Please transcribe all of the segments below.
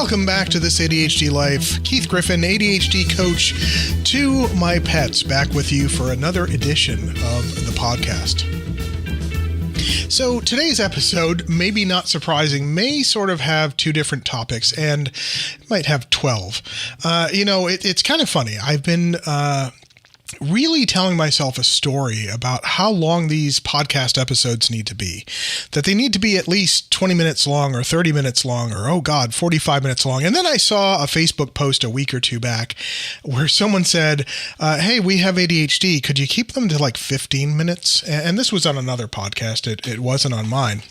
Welcome back to This ADHD Life. Keith Griffin, ADHD coach to my pets, back with you for another edition of the podcast. So today's episode, maybe not surprising, may sort of have two different topics and might have 12. It's kind of funny. I've been really telling myself a story about how long these podcast episodes need to be, that they need to be at least 20 minutes long or 30 minutes long or, 45 minutes long. And then I saw a Facebook post a week or two back where someone said, hey, we have ADHD. Could you keep them to like 15 minutes? And this was on another podcast. It wasn't on mine.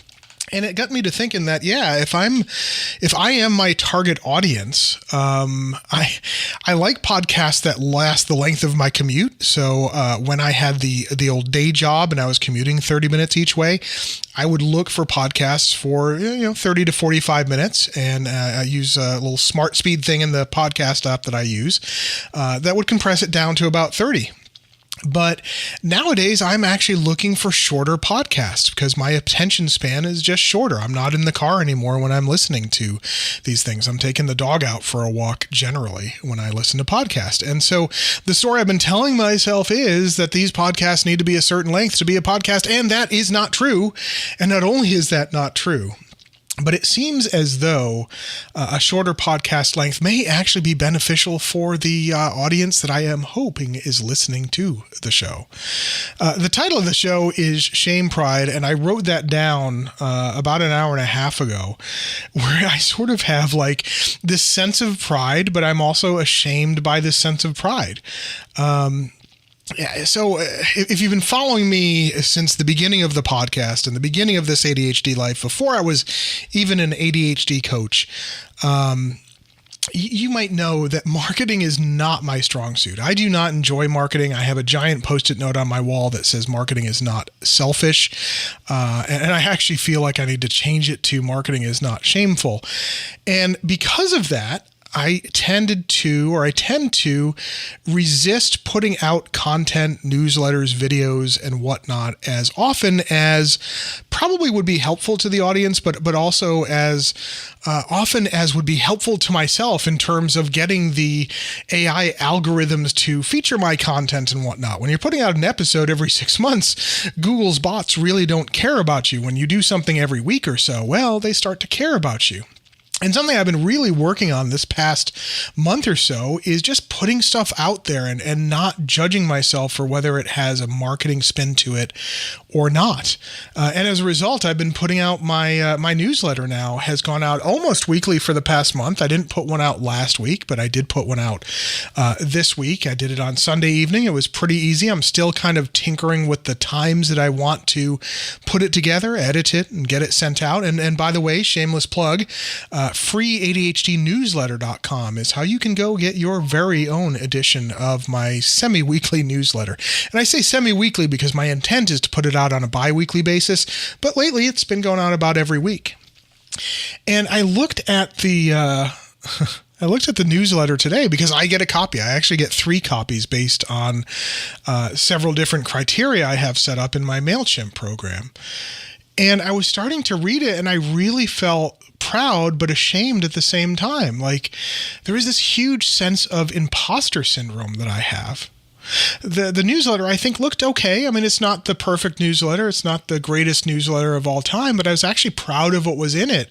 And it got me to thinking that, if I am my target audience, I like podcasts that last the length of my commute. So when I had the old day job and I was commuting 30 minutes each way, I would look for podcasts for 30 to 45 minutes, and I use a little smart speed thing in the podcast app that I use that would compress it down to about 30. But nowadays, I'm actually looking for shorter podcasts because my attention span is just shorter. I'm not in the car anymore when I'm listening to these things. I'm taking the dog out for a walk generally when I listen to podcasts. And so the story I've been telling myself is that these podcasts need to be a certain length to be a podcast, and that is not true. And not only is that not true, but it seems as though a shorter podcast length may actually be beneficial for the audience that I am hoping is listening to the show. The title of the show is Shame Pride, and I wrote that down about an hour and a half ago, where I sort of have like this sense of pride, but I'm also ashamed by this sense of pride. So if you've been following me since the beginning of the podcast and the beginning of This ADHD Life, before I was even an ADHD coach, you might know that marketing is not my strong suit. I do not enjoy marketing. I have a giant Post-it note on my wall that says marketing is not selfish. And I actually feel like I need to change it to marketing is not shameful. And because of that, I tend to resist putting out content, newsletters, videos, and whatnot as often as probably would be helpful to the audience, but also as often as would be helpful to myself in terms of getting the AI algorithms to feature my content and whatnot. When you're putting out an episode every 6 months, Google's bots really don't care about you. When you do something every week or so, well, they start to care about you. And something I've been really working on this past month or so is just putting stuff out there and not judging myself for whether it has a marketing spin to it or not. And as a result, I've been putting out my newsletter now has gone out almost weekly for the past month. I didn't put one out last week, but I did put one out this week. I did it on Sunday evening. It was pretty easy. I'm still kind of tinkering with the times that I want to put it together, edit it, and get it sent out. And by the way, shameless plug, freeadhdnewsletter.com is how you can go get your very own edition of my semi-weekly newsletter. And I say semi-weekly because my intent is to put it out on a bi-weekly basis, but lately it's been going on about every week. And I looked at the newsletter today because I get a copy. I actually get 3 copies based on several different criteria I have set up in my MailChimp program. And I was starting to read it and I really felt proud but ashamed at the same time. Like there is this huge sense of imposter syndrome that I have. The newsletter, I think, looked okay. I mean, it's not the perfect newsletter. It's not the greatest newsletter of all time, but I was actually proud of what was in it.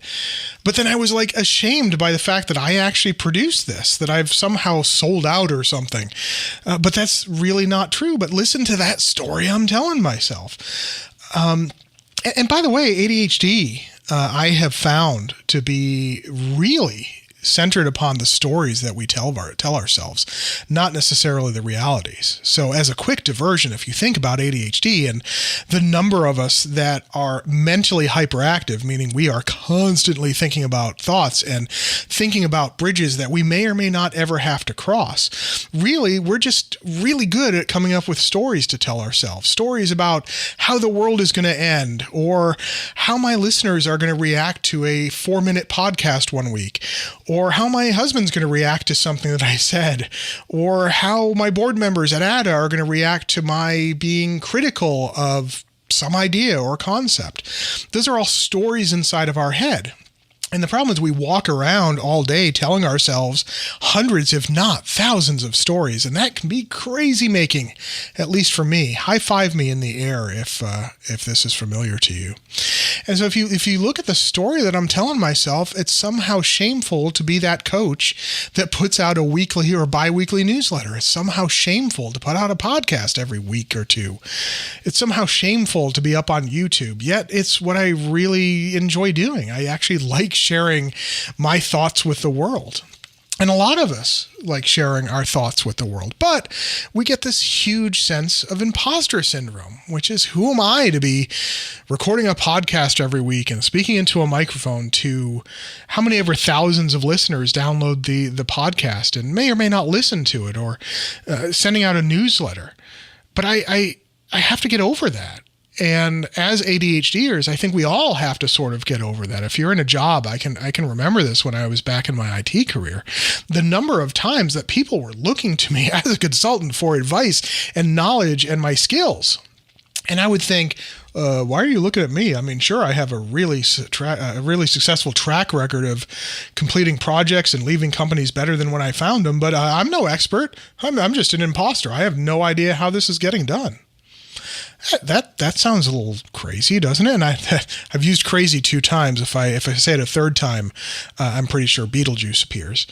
But then I was like ashamed by the fact that I actually produced this, that I've somehow sold out or something. But that's really not true. But listen to that story I'm telling myself. And by the way, ADHD, I have found to be really centered upon the stories that we tell ourselves, not necessarily the realities. So as a quick diversion, if you think about ADHD and the number of us that are mentally hyperactive, meaning we are constantly thinking about thoughts and thinking about bridges that we may or may not ever have to cross, really, we're just really good at coming up with stories to tell ourselves, stories about how the world is going to end or how my listeners are going to react to a 4-minute podcast one week, or how my husband's going to react to something that I said, or how my board members at ADA are going to react to my being critical of some idea or concept. Those are all stories inside of our head. And the problem is we walk around all day telling ourselves hundreds, if not thousands of stories. And that can be crazy making, at least for me. High five me in the air if this is familiar to you. And so if you look at the story that I'm telling myself, it's somehow shameful to be that coach that puts out a weekly or bi-weekly newsletter. It's somehow shameful to put out a podcast every week or two. It's somehow shameful to be up on YouTube. Yet it's what I really enjoy doing. I actually like sharing my thoughts with the world. And a lot of us like sharing our thoughts with the world, but we get this huge sense of imposter syndrome, which is, who am I to be recording a podcast every week and speaking into a microphone to how many ever thousands of listeners download the podcast and may or may not listen to it, or sending out a newsletter. But I have to get over that. And as ADHDers, I think we all have to sort of get over that. If you're in a job, I can remember this when I was back in my IT career, the number of times that people were looking to me as a consultant for advice and knowledge and my skills. And I would think, why are you looking at me? I mean, sure, I have a really successful track record of completing projects and leaving companies better than when I found them, but I'm no expert. I'm just an imposter. I have no idea how this is getting done. That sounds a little crazy, doesn't it? And I've used crazy 2 times. If I say it a third time, I'm pretty sure Beetlejuice appears.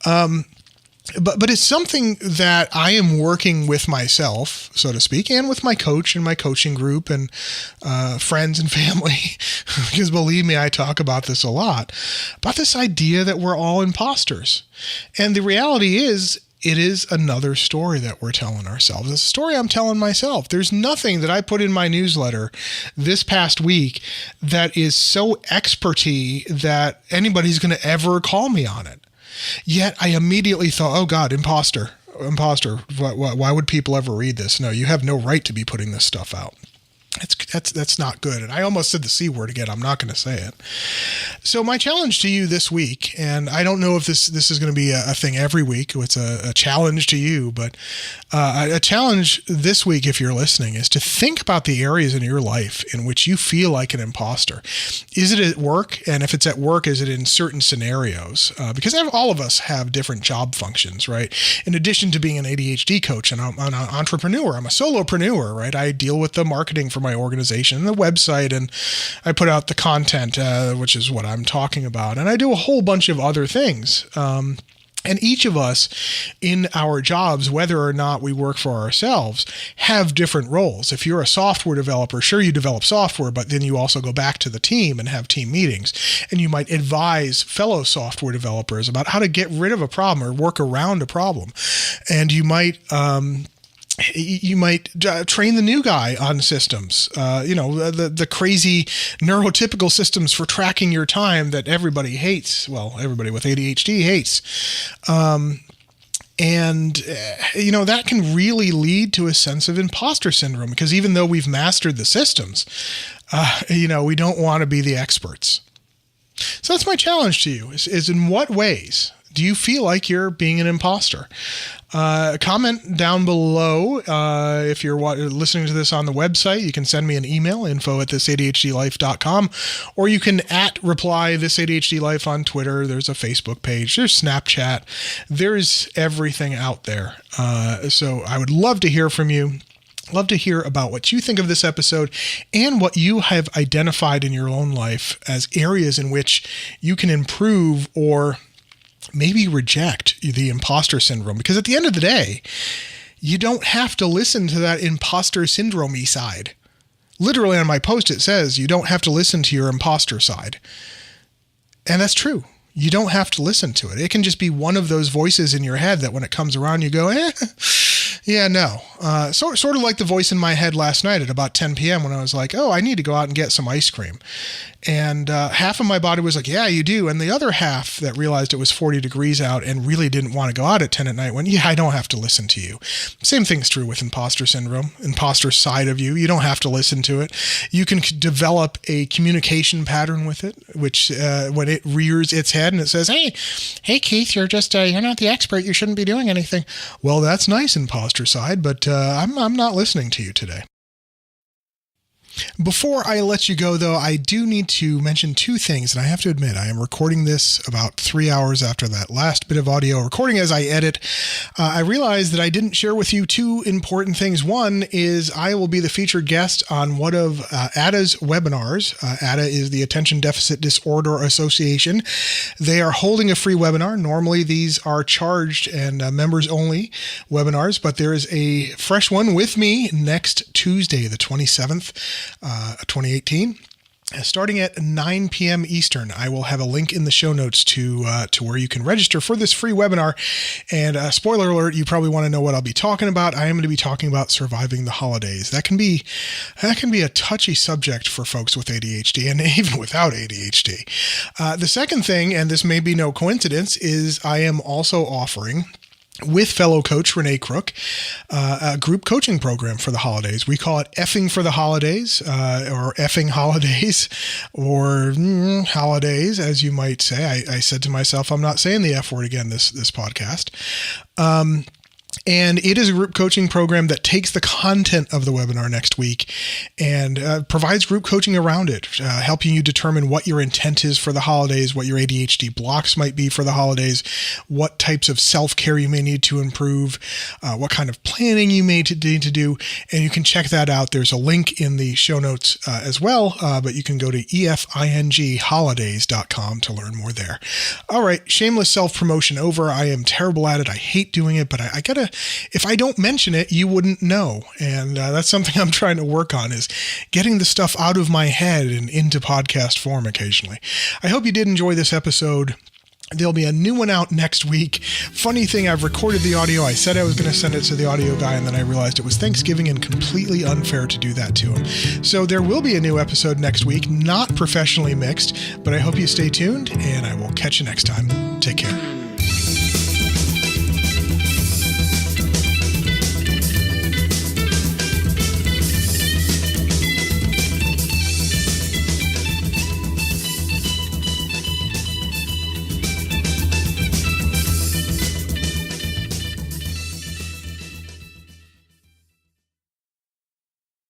But it's something that I am working with myself, so to speak, and with my coach and my coaching group and friends and family, because believe me, I talk about this a lot, about this idea that we're all imposters. And the reality is, it is another story that we're telling ourselves. It's a story I'm telling myself. There's nothing that I put in my newsletter this past week that is so experty that anybody's going to ever call me on it. Yet I immediately thought, oh God, imposter. Why would people ever read this? No, you have no right to be putting this stuff out. That's not good. And I almost said the C word again. I'm not going to say it. So my challenge to you this week, and I don't know if this is going to be a thing every week. It's a challenge to you, but a challenge this week, if you're listening, is to think about the areas in your life in which you feel like an imposter. Is it at work? And if it's at work, is it in certain scenarios? Because all of us have different job functions, right? In addition to being an ADHD coach and I'm an entrepreneur, I'm a solopreneur, right? I deal with the marketing for my organization and the website, and I put out the content, which is what I'm talking about. And I do a whole bunch of other things. And each of us in our jobs, whether or not we work for ourselves, have different roles. If you're a software developer, sure, you develop software, but then you also go back to the team and have team meetings. And you might advise fellow software developers about how to get rid of a problem or work around a problem. And you might train the new guy on systems, the crazy neurotypical systems for tracking your time that everybody hates. Well, everybody with ADHD hates. That can really lead to a sense of imposter syndrome, because even though we've mastered the systems, we don't want to be the experts. So that's my challenge to you is in what ways do you feel like you're being an imposter? Comment down below. If you're listening to this on the website, you can send me an email, info@thisadhdlife.com, or you can reply thisadhdlife on Twitter. There's a Facebook page. There's Snapchat. There's everything out there. So I would love to hear from you. Love to hear about what you think of this episode and what you have identified in your own life as areas in which you can improve or maybe reject the imposter syndrome. Because at the end of the day, you don't have to listen to that imposter syndrome-y side. Literally on my post, it says you don't have to listen to your imposter side. And that's true. You don't have to listen to it. It can just be one of those voices in your head that when it comes around, you go, yeah, no. Sort of like the voice in my head last night at about 10 p.m. when I was like, I need to go out and get some ice cream. And half of my body was like, yeah, you do. And the other half that realized it was 40 degrees out and really didn't want to go out at 10 at night went, yeah, I don't have to listen to you. Same thing's true with imposter syndrome, imposter side of you. You don't have to listen to it. You can develop a communication pattern with it, which when it rears its head and it says, hey, Keith, you're not the expert. You shouldn't be doing anything. Well, that's nice, imposter side, but I'm not listening to you today. Before I let you go, though, I do need to mention two things, and I have to admit, I am recording this about 3 hours after that last bit of audio recording as I edit. I realized that I didn't share with you two important things. One is I will be the featured guest on one of ADA's webinars. ADA is the Attention Deficit Disorder Association. They are holding a free webinar. Normally, these are charged and members-only webinars, but there is a fresh one with me next Tuesday, the 27th. 2018. Starting at 9 p.m. Eastern, I will have a link in the show notes to where you can register for this free webinar. And spoiler alert, you probably want to know what I'll be talking about. I am going to be talking about surviving the holidays. That can be a touchy subject for folks with ADHD and even without ADHD. The second thing, and this may be no coincidence, is I am also offering, with fellow coach Renee Crook, a group coaching program for the holidays. We call it Effing for the Holidays, or Effing Holidays, or holidays, as you might say. I said to myself, I'm not saying the F word again this podcast. And it is a group coaching program that takes the content of the webinar next week and provides group coaching around it, helping you determine what your intent is for the holidays, what your ADHD blocks might be for the holidays, what types of self-care you may need to improve, what kind of planning you may need to do. And you can check that out. There's a link in the show notes as well, but you can go to EFINGHolidays.com to learn more there. All right, shameless self-promotion over. I am terrible at it. I hate doing it, but I gotta, if I don't mention it, you wouldn't know. And that's something I'm trying to work on, is getting the stuff out of my head and into podcast form occasionally. I hope you did enjoy this episode. There'll be a new one out next week. Funny thing, I've recorded the audio. I said I was going to send it to the audio guy, and then I realized it was Thanksgiving and completely unfair to do that to him. So there will be a new episode next week, not professionally mixed, but I hope you stay tuned, and I will catch you next time. Take care.